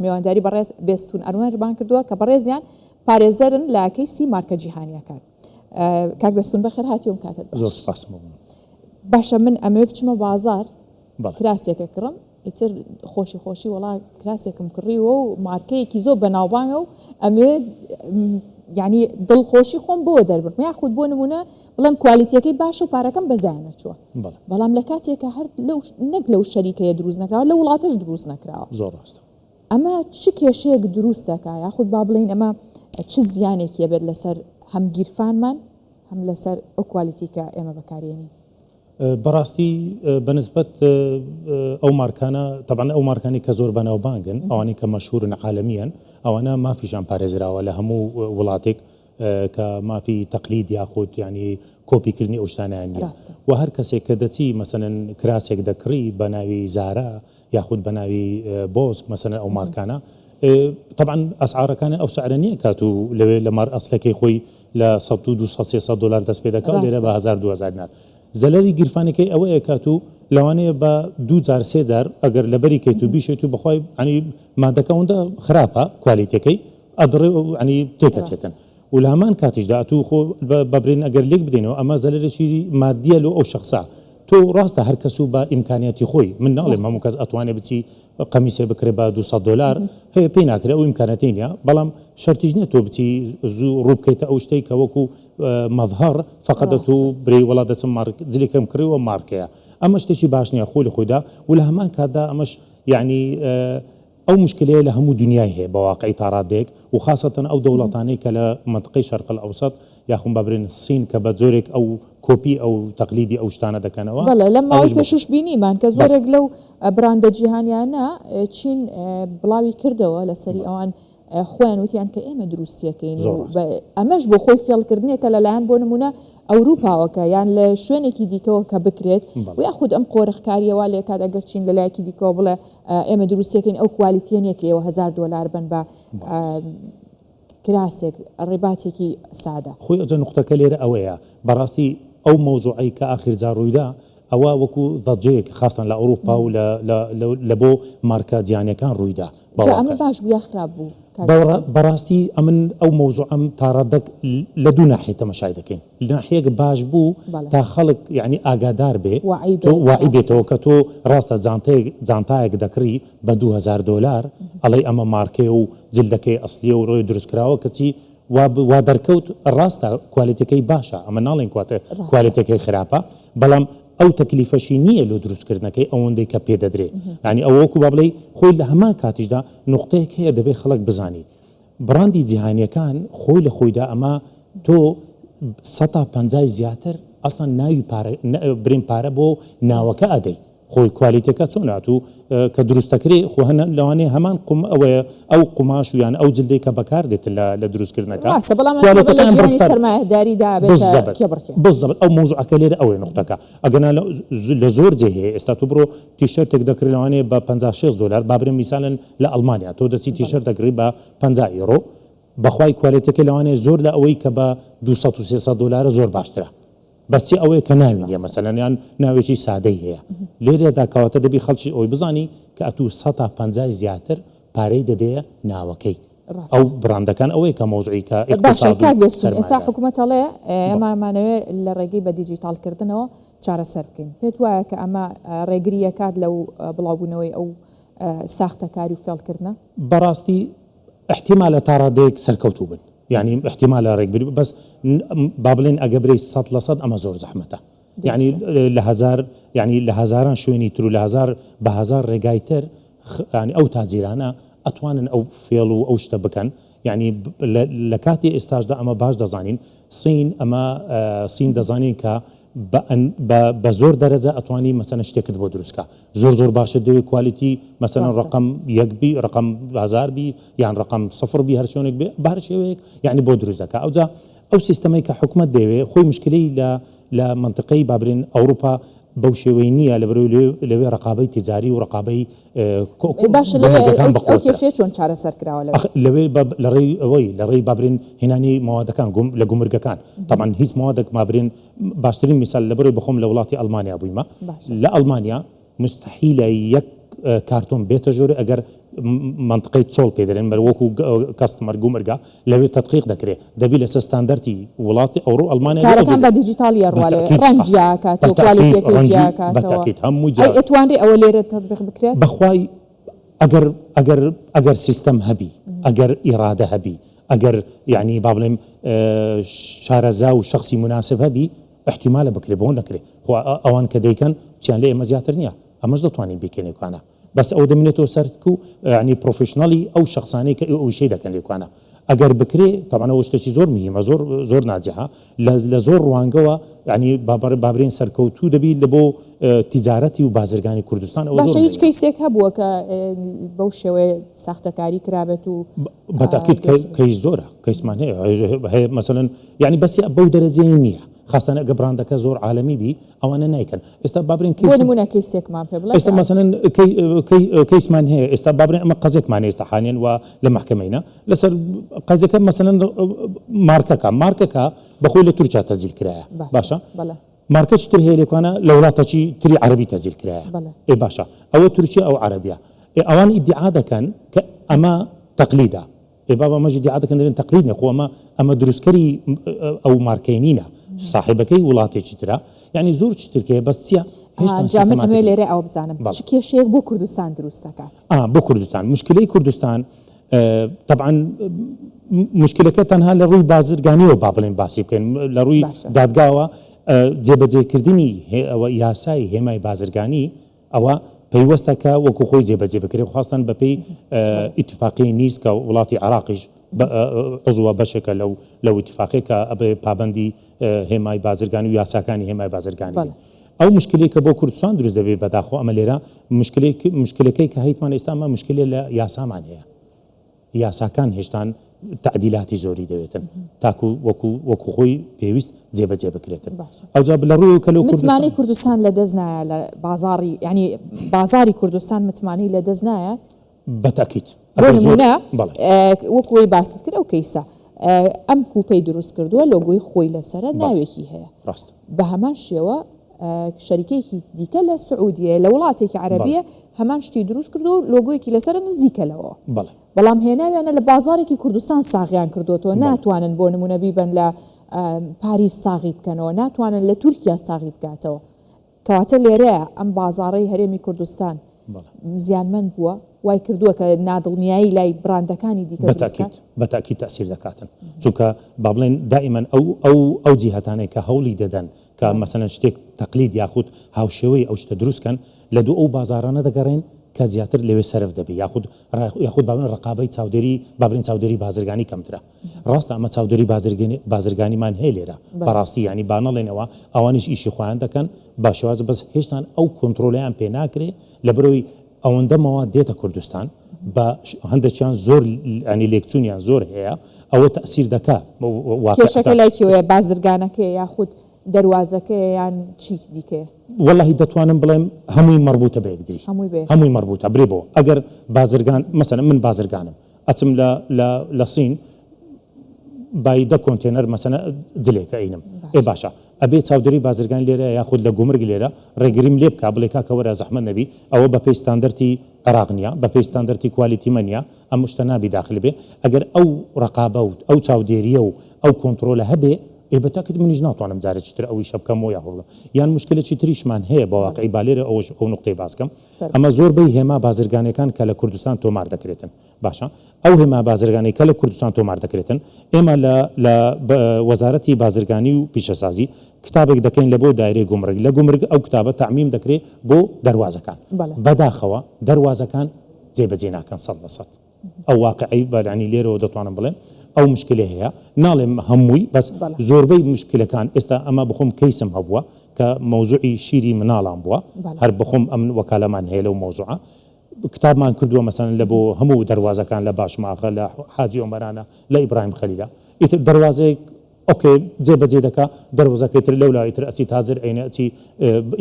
میوانداری بەڕێز بێستون ئەروان کردووە کە بەڕێزیان پارێزەرن لە کەیسی مارکە جیهانیەکان. کاک بێستون بەخێر هاتیوم کاتت زۆر سپاس. باشە من ئەمێ بچمە بازار کراسێکە کڕم ئیتر خۆشی وڵا کراسێکم کڕیوە و مارکەیەکی زۆر بەناوبانگە و ئەمێ یعنی دڵخۆشی خۆم بۆ دەربم یاخود بۆ نمونە بڵێم کوالیتیەکەی باشە و پارەکەم بەزانە چووە بەڵام لە کاتێکە هەر نەک لەو شەریکەیە دروست نەکراوە لە وڵاتش دروست نەکراوە. زۆر ڕاستە. ئەمە چ کێشەیەک دروست دەکا یاخود با بڵین ئەمە چ زیانێکیە بێت لەسەر هەم گیرفانمان هەم لەسەر ئەو کوالیتیکە ئێمە بەکارێنین؟ بەڕاستی بەنسبەت ئەو مارکانە طبعا ئەو مارکانی کە زۆر بەناوبانگن ئەوانەی کە مەشهورن عالەمیان ئەوانە مافیشان پارێزراوە لە هەموو وڵاتێک کە مافی تەقلید یاخود ینی کۆپیکردنی ئەو شتانیان نیە و هەر کەسێک کە دەچی مەسەلەن کراسێک دەکڕی بە ناوی زارا یاخود بە ناوی بۆسک مەسەلەن ئەو مارکانە طبعا ئەسعارەکانە ئەو سعرە نییە کات و لەوێ لە مار ئەسلەکەی خۆی لە 100-200-300 دلار دەست پێ دەکات لێرە بە 1000-2000 دینار. زەلەری گیرفانەکەی ئەوەیە کات و لەوانەیە بە 2000-3000 ئەگەر لەبەری کەیت و بیشێت و بەخوای ینی مادەکەوندا خراپە کوالیتەکەی ئەدڕێ ینی تێکەچێتن و لە هەمان کاتیشدا ئەتو خۆ بەبرین ئەگەر لێک بدەینەوە ئەمە زەلەرێکی مادیە لە ئەو شخصا تۆ ڕاستە هەر کەس و بە ئیمکانیەتی خۆی من ناڵێم هەموو کەس ئەتوانێت بچی قەمیسێ بکرێ بە 200 دلار هەیە پێی ناکرێت ئەو ئیمکانەتی نیە بەڵام شەرتیش نییە تۆ بچی زوو ڕووبکەیتە ئەو شتەی کە وەکو مەظهر فقط دەتۆ برێ وڵات دەچم جلێکم کڕیوە مارکەیە ئەمە شتێکی باش نییە خۆی لە خۆیدا و لە هەمان کاتدا ئەمەش یعنی ئەو مشکلەیە لە هەموو دنیای هەیە بە واقعی تاڕادێک و خاصەتەن ئەو دەوڵەتانەی کە لە منطقەی شەرق الئەوسەط یاخون بەبرین سین کە بە زۆرێک ئەو کۆپی ئەو تەقلیدی ئەو شتانە دەکەنەوە. بەڵێ لەم ماوەی پێشوش بینیمان کە زۆرێک لەو براندە جیهانیانە چین بڵاوی کردەوە لەسەری ئەوان خۆیان وتیان کە ئێمە دروستیەکەین ئەمەش بۆ خۆی فێڵکردنێکە لەلایەن بۆ نمونە ئەوروپاوەکە یان لە شوێنێکی دیکەوە کە بکرێت و یاخود ئەم قۆرەخکاریەوە لێ کات ئەگەر چین لەلایەکی دیکەوە بڵێ ئێمە دروستیەکەین ئەو کوالیتیە نیەکەوە 1000 دلار بن بە کراسێک ڕێباتێکی سادە. خۆی ئەجە نقطەکە لێرە ئەوەیە بەڕاستی ئەو مەوزوعی کە ئاخر جار ڕوویدا ئەوە وەکو ضەجەیەک خاستن لە ئەوروپا و لە بۆ مارکە جیهانیەکان ڕوویدا ئەمە باش بوو یا خراپ بوو؟ بەڕاستی ئەمن ئەو مەوزوعم تاڕادەک لە دوو ناحیە تەماشای دەکەین ناحیەک باش بوو تا خەڵک یعنی ئاگادار بێ واعی بێتەوە کە تۆ ڕاستە جانتایەک دەکڕی بە 2000 دلار ئەڵێ ئەمە مارکێ و جلدەکەی ئەسلیە و ڕۆی دروستکراوە کەچی وا دەرکەوت ڕاستە کوالیتەکەی باشە ئەمە ناڵێن کوالیتەکەی خراپە بەڵام ئەو تەکلیفەشی نییە لە دروستکردنەکەی ئەوەندەی کە پێ دەدرێ ینی ئەوە وەکو با بڵێ خۆی لە هەمان کاتیشدا نقطەیەک هەیە دەبێت خەڵک بزانی براندی جیهانیەکان خۆی لە خۆیدا ئەمە تۆ 150 زیاتر ئەسڵان ناوی برین پارە بۆ ناوەکە ئەدەی خۆی کوالیتەکە چۆنات و کە دروستەکرێ خۆ هەن لەوانەیە هەمان ئەوەیە ئەو قوماش و یان ئەو جلدەی کە بەکار دێتن لە دروستکردنەکە بزەبت ئەو مۆزوعەکە لێرە ئەوەیە نقطەکە ئەگەنا لە زۆر جێ هەیە ئێستا تۆ بڕۆ تیشەرتێک دەکرێت لەوانەیە بە 56 دلار بابرێن میسالن لە ئەڵمانیا تۆ دەچی تیشەرت دەکڕی بە 50 یۆرۆ بەخوای کوالیتەکە لەوانەیە زۆر لە ئەوەی کە بە 200-300 دلار زۆر باشترە بەسی ئەوەیە کە ناوی نیە مەسەلەن یان ناوێکی سادەی هەیە لێرەدا کەواتە دەبی خەڵکی ئەوی بزانی کە ئەتوو 150 زیاتر پارەی دەدەیە ناوەکەی ئەو براندەکان ئەوەیە کە مۆزوعی کە ئێستا حکوومەتەڵێ ئێمامانەوێت لە ڕێگەی بە دیجیتالکردنەوە چارەسەر بکەین پێت وایە کە ئەمە ڕێگریەکات لەو بڵاوبوونەوەی ئەو ساختەکاری و فێڵکردنە بەڕاستی احتیمالە تا ڕادەیەک سەرکەوتوو بن يعني احتمال ڕێکبری بەس با بڵێن ئەگە برێ 100% ئەمە زۆر زەحمەتە يعني لە هزار يعني لە هزاران شوێنی تر و لە هزار بە هزار ڕێگای تر يعني ئەو تاجیرانە ئەتوانن ئەو فێڵ و ئەو شتە بکەن يعني لە کاتی ئێستاشدا ئەمە باش دەزانین سین ئەمە سین دەزانین کە بە زۆر دەرەجە ئەتوانی مەسەن شتێکت بۆ دروستکە زۆر باشە دەوێت کوالیتی مەسەن ڕقم 1 بی ڕقم 1000 بی یان ڕقم 0 بی هەر شوێنێک بێ بە هەر شێوەیەک یعنی بۆ دروست دەکە ئەوجا ئەو سیستەمەی کە حکومەت دەوێت خۆی مشکلەی لە منطقەی بابرین ئەوروپا بەو شێوەی نییە لەوێ ڕقابەی تیجاری و ڕقابەی چۆن چارەسەر کراوە لەوێ لە ڕێی بابرین هێنانی ماوادەکان لە گومرگەکان تامان هیچ ماوادێک مابرین باشترین میسال لە بەرەوەی بخۆم لە وڵاتی ئەڵمانیا بوویمە لە ئەڵمانیا مستحیلە یەک کارتۆن بێتە ژۆرە ئەگەر منطقەی چۆڵ پێ دەرێن بەر وەکو کاستمەر گومرگا لەوێ تدقیق دەکرێت دەبی لەسەر ستاندەرتی وڵاتی ئەوڕۆ ئەلمانیا کارەکان بە دیجیتالی ڕواڵێ ڕەنجیاکات و کوالیتیەکەی جیاکاتەوە ئەتوانری ئەوە لێرە تطبیق بکرێت بەخوای ئەگەر سیستەم هەبی ئەگەر ئیرادە هەبی ئەگەر یعنی با بڵێم شارەزا و شخصی مناسب هەبی احتیمالە بکرێ بۆ نەکرێ خو ئەوان کە دەیکەن چیان لێ ئێمە زیاتر نییە ئەمەش دەتوانین بکەنێکوانە بەس ئەو دەمێنێتەوە سەرک و ینی پرۆفشنناڵی ئەو شخصانەی کە ئەو شەی دەکەن لێکوانە ئەگەر بکرێ تاوانەوە شتێکی زۆر میهمە زۆر ناجیها لە زۆر ڕوانگەوە ینی بابرین سەرکەوتوو دەبی لە بۆ تیجارەتی و بازرگانی کوردستان باشە هیچ کەیسێک هەبووە کە بەو شێوەیە ساختەکاری کرابێت و بەتاکید کەیس زۆرە کەیسمان هەیە مەسەلەن ینی بەسی بەو دەرەجەی نییە خاستانە ئەگە براندەکە زۆر عالەمی بی ئەوانە نایکەن ئێستا بابرین نمونە کەیسێکمان پێ بڵێ ئێستا مەسەلەن کەیسمان هەیە ئێستا بابرین ئەمە قەزێکمان ئێستا حانێن و لە محکەمەینە لەسەر قەزەکە مەسەلەن مارکەکە بەخۆی لە تورکیا تەزیل کرایە باشە مارکە چتر هەیە لێکوانە لە وڵاتەکی تری عەربی تەزیل کرایە ئێ باشە ئەوە تورکیا ئەو عەربیە ئەوان ئیدعا دەکەن کە ئەمە تەقلیدە بابا مەژی دیعا دەکەن دەرێن تەقلید نە خۆ ئەمە دروستکەری ئەو مارکەی نینە صاحبەکەی وڵاتێکی ترە یعنی زۆر چترکەیە بەس چیە من ئەمێ لێرە ئەو بزانم چ کێشەیەک بۆ کوردستان دروست دەکات بۆ کوردستان مشکلەی کوردستان طبعا مشکلەکە تەنها لە ڕووی بازرگانیەوە با بڵێن باسی بکەین لە ڕووی دادگاوە جێبەجێکردنی ئەوە یاسای هێمای بازرگانی ئەوە پەیوەستەکە وەکو خۆی جێبەجێ بکرێت خواستن بەپێی ئیتفاقی نیست کە وڵاتی عراقیش عضوە بەشێکە لەو ئیتفاقی کە ئەبێ پابەندی هێمای بازرگانی و یاساکانی هێمای بازرگانی ئەو مشکلەی کە بۆ کوردستان دروست دەبێت بەداخۆ ئەمە لێرە مشکلەکەی کە هەیتمان ئێستا ئەمە مشکلێ لە یاسامان هەیە یاساکان هێشتان تعدیلاتی زۆری دەوێتن تاکو وەکو خۆی پێویست جێبەجێ بکرێتن ئەوجا لە ڕووی کە متمانی کوردستان لە دەست نایە لە بازاری ینی بازاری کوردستان متمانی لە دەست نایەت بەتاکید بۆ نمونە وەکوی باست کرد ئەو کەیسە ئەم کوپەی دروست کردووە لۆگۆی خۆی لەسرە ناوێکی هەیە بە هەمان شێوە شەریکێکی دیکە لە سعودیە لە وڵاتێکی عەرەبیە هەمان شتی دروست کردو و لۆگۆیەکی لەسرە نزیکە لەوە بەڵام هێناویانە لە بازارێکی کوردستان ساغیان کردوتەوە ناتوانن بۆ نمونە بیبن لە پاریس ساغی بکەنەوە ناتوانن لە تورکیا ساغی بکاتەوە کەواتە لێرەیە ئەم بازاڕەی هەرێمی کوردستان زیانمەند بووە وای کردووە کە نادڵنیایی لای براندەکانی دیکە بەتاکید تەسیر دەکاتن چونکە با بڵێن دائیمەن ئەو جیهەتانەی کە هەوڵی دەدەن کە مەسەلەن شتێک تەقلید یاخود هاوشێوەی ئەو شتە دروستکەن لە دوو ئەو بازارانە دەگەڕێن کە زیاتر لەوێ سەرف دەبێت یاخود بابن ڕقابەی چاودێری بابرین چاودێری بازرگانی کەمترە ڕاستە ئەمە چاودێری بازرگانیمان هەیە لێرە بەڕاستی ینی بانەڵێنەوە ئەوانیش ئیشی خۆیان دەکەن با شێوازە بەس هێشتان ئەو کۆنتترۆلیان پێ ناکرێ لە بەرەوەی ئەوەندە مەواد دێتە کوردستان بە هەندێکیان زۆر ینی لێکچوونیان زۆر هەیە ئەوە تەسیر دەکات کێشەکە لایکیوەیە بازرگانەکە یاخود دەواازەکە یان چی دیکە واللهی دەتوانم بڵێم هەمووی مربوطە بە یەکدری هەمووی مربوطە برێ بۆ ئەگەر بازرگان مەسەلەن من بازرگانم ئەچم لە سین بایدە کۆنتێنەر مەسەلەن جلێکە ئەینم باشە ئەبێ چاودێری بازرگان لێرە یاخود لە گومرگ لێرە ڕێگریم لێ بکە بڵێ کاکە وەرە زەحمەت نەبی ئەوە بە پێی ستاندەرتی عێراق نیە بە پێی ستاندەرتی کوالیتی منە ئەم شتە نابی داخل بێ ئەگەر ئەو ڕقابە و ئەو چاودێریە و ئەو کۆنتترۆلە هەبێ بەتاکد منیش ناتوانم جارێکتر ئەوی شەبکەم و یاهڵم یان مشکلێکی تریشمان هەیە بە واقعی بالێرە ئەو نقطەی باسکەم ئەمە زۆربەی هێما بازرگانەکان کە لە کوردستان تۆمار دەکرێتن باشە ئەو هێما بازرگانی کە لە کوردستان تۆمار دەکرێتن ئێمە لە وەزارەتی بازرگانی و پیشەسازی کتابێک دەکەین لە بۆ دایرەی گومرگ لە گومرگ ئەو کتابە تەعمیم دەکرێت بۆ دەروازەکان بەداخەوە دەروازەکان جێبەجێ ناکەن 100% ئەو واقعی بەرانی لێرەوە دەتوانم بڵێم ئەو مشکلە هەیە ناڵێم هەمووی بەس زۆربەی مشکلەکان ئێستا ئەمە بخۆم کەیسم هەبووە کە مەوزوعی شیری مناڵان بووە هەر بخۆم ئەم وەکالەمان هەیە لەو مەوزوعە کتابمان کردووە مەسەلەن لە بۆ هەموو دەروازەکان لە باشماخە لە حاجی ئۆمەرانە لە ئیبراهیم خەلیلە ئیتر دەروازەیەک ئۆکێ جێبەجێ دەکا دەروازەکەی تر لەولایتر ئەچی تازر عینە ئەچی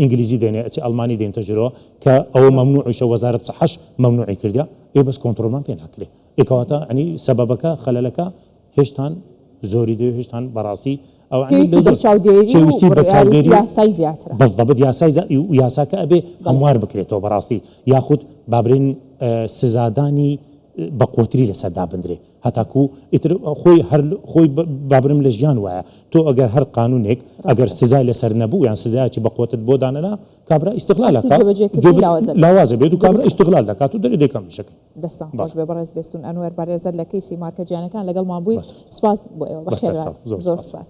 ئینگلیزی دێنێ ئەچی ئەڵمانی دێنتە ژێرەوە کە ئەوە مەمنوعیشە وەزارەت سەحەش مەمنوعی کردیا بەس کۆنتترۆلمان پێ ناکرێت ئێکەواتە ئەنی سەبەبەکە خەلەلەکە هێشتان زۆری دێ هێشتان بەڕاستی ئەو چاودێری بە چاودێری یاسای زیاترە بەڵدەبت یاساکە ئەبێ هەموار بکرێتەوە بەڕاستی یاخود بابرین سزادانی بە قۆتری لەسەر دابدرێ هەتاکو خۆی خۆی بابرم لە ژیان وایە تۆ ئەگەر هەر قانونێک ئەگەر سزای لەسەر نەبوو یان سزایکی بە قۆتت بۆ دانەنا کابرا ئیستقلال لاوازە بێت و کابرا ئیستقلال دەکات و دەری دەکەم شەکە دەستان خۆش بێ بەڕێز بێستون ئەنوەر بەڕێزەر لە کەیسی مارکە جیانەکان لەگەڵ مان بووی سپاس بۆ ئێوە بەخێر زۆر سپاس.